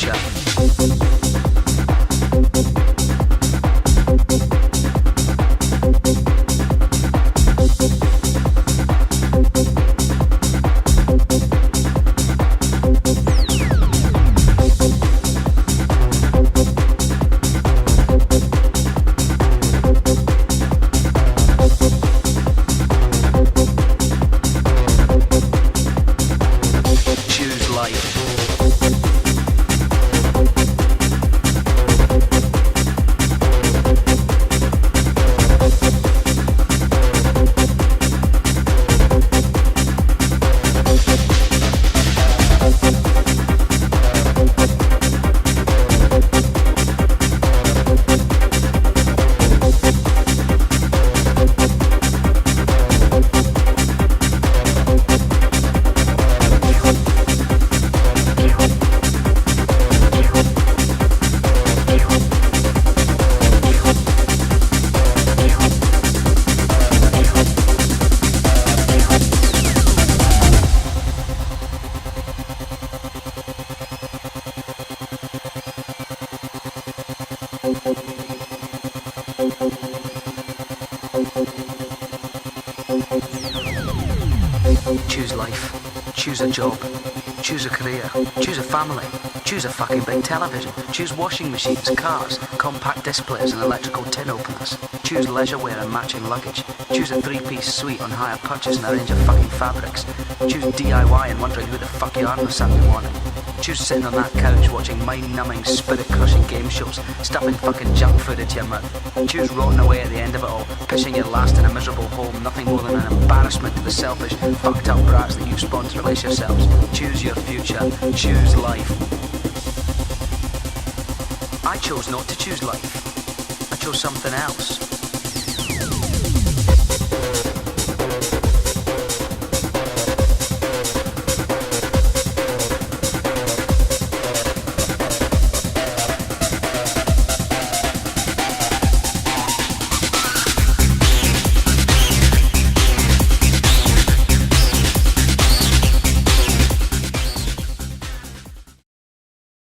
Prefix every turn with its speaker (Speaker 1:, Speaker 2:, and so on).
Speaker 1: yourself. Choose life. Choose life. Choose a job. Choose a career. Choose a family. Choose a fucking big television. Choose washing machines, cars, compact displays and electrical tin openers. Choose leisure wear and matching luggage. Choose a three-piece suite on hire purchase and a range of fucking fabrics. Choose DIY and wondering who the fuck you are on a Saturday morning. Choose sitting on that couch watching mind-numbing, spirit-crushing game shows, stuffing fucking junk food into your mouth. Choose rotting away at the end of it all, pissing your last in a miserable home, nothing more than an embarrassment to the selfish, fucked-up brats that you spawned to release yourselves. Choose your future. Choose life. I chose not to choose life. I chose something else.